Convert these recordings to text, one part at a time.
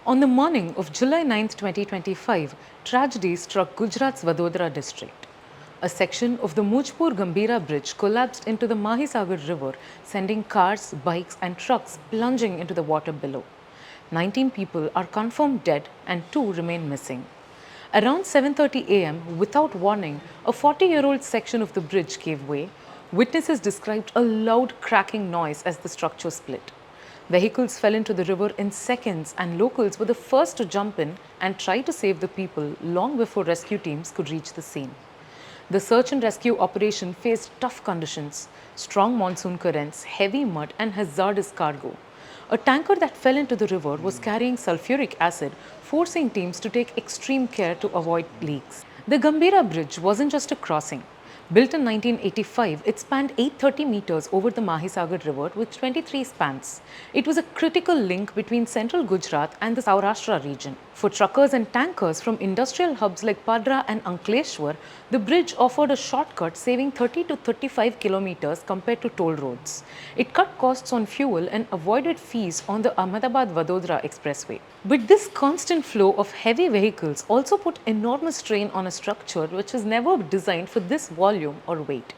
On the morning of July 9, 2025, tragedy struck Gujarat's Vadodara district. A section of the Mujpur-Gambhira bridge collapsed into the Mahisagar River, sending cars, bikes and trucks plunging into the water below. 19 people are confirmed dead and 2 remain missing. Around 7:30 a.m., without warning, a 40-year-old section of the bridge gave way. Witnesses described a loud cracking noise as the structure split. Vehicles fell into the river in seconds and locals were the first to jump in and try to save the people long before rescue teams could reach the scene. The search and rescue operation faced tough conditions, strong monsoon currents, heavy mud and hazardous cargo. A tanker that fell into the river was carrying sulfuric acid, forcing teams to take extreme care to avoid leaks. The Gambhira Bridge wasn't just a crossing. Built in 1985, it spanned 830 meters over the Mahisagar River with 23 spans. It was a critical link between central Gujarat and the Saurashtra region. For truckers and tankers from industrial hubs like Padra and Ankleshwar, the bridge offered a shortcut saving 30 to 35 kilometers compared to toll roads. It cut costs on fuel and avoided fees on the Ahmedabad-Vadodara expressway. But this constant flow of heavy vehicles also put enormous strain on a structure which was never designed for this volume or weight.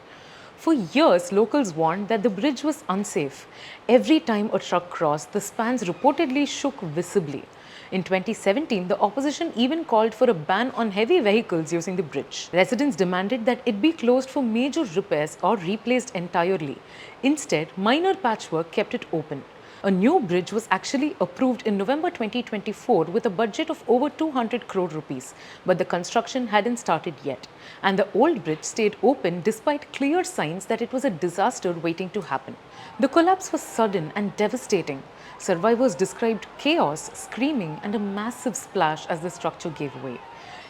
For years, locals warned that the bridge was unsafe. Every time a truck crossed, the spans reportedly shook visibly. In 2017, the opposition even called for a ban on heavy vehicles using the bridge. Residents demanded that it be closed for major repairs or replaced entirely. Instead, minor patchwork kept it open. A new bridge was actually approved in November 2024 with a budget of over 200 crore rupees, but the construction hadn't started yet. And the old bridge stayed open despite clear signs that it was a disaster waiting to happen. The collapse was sudden and devastating. Survivors described chaos, screaming, and a massive splash as the structure gave way.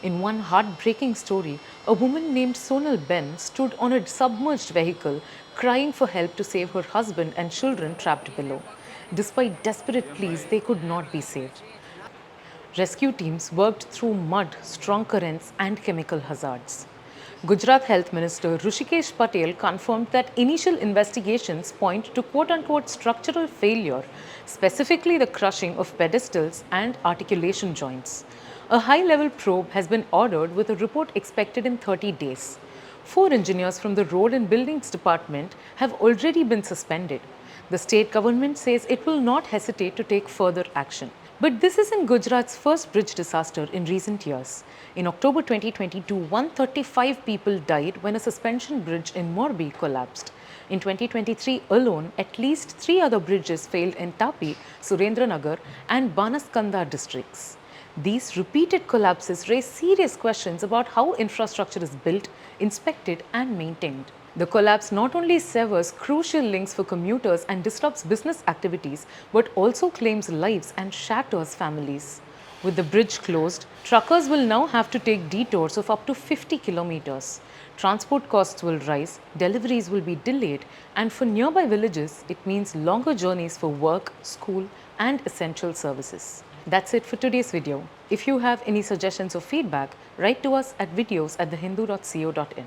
In one heartbreaking story, a woman named Sonal Ben stood on a submerged vehicle, crying for help to save her husband and children trapped below. Despite desperate pleas, they could not be saved. Rescue teams worked through mud, strong currents, and chemical hazards. Gujarat Health Minister Hrishikesh Patel confirmed that initial investigations point to quote-unquote structural failure, specifically the crushing of pedestals and articulation joints. A high-level probe has been ordered with a report expected in 30 days. 4 engineers from the Road and Buildings Department have already been suspended. The state government says it will not hesitate to take further action. But this isn't Gujarat's first bridge disaster in recent years. In October 2022, 135 people died when a suspension bridge in Morbi collapsed. In 2023 alone, at least 3 other bridges failed in Tapi, Surendranagar and Banaskanda districts. These repeated collapses raise serious questions about how infrastructure is built, inspected and maintained. The collapse not only severs crucial links for commuters and disrupts business activities, but also claims lives and shatters families. With the bridge closed, truckers will now have to take detours of up to 50 kilometers. Transport costs will rise, deliveries will be delayed, and for nearby villages, it means longer journeys for work, school, and essential services. That's it for today's video. If you have any suggestions or feedback, write to us at videos@thehindu.co.in.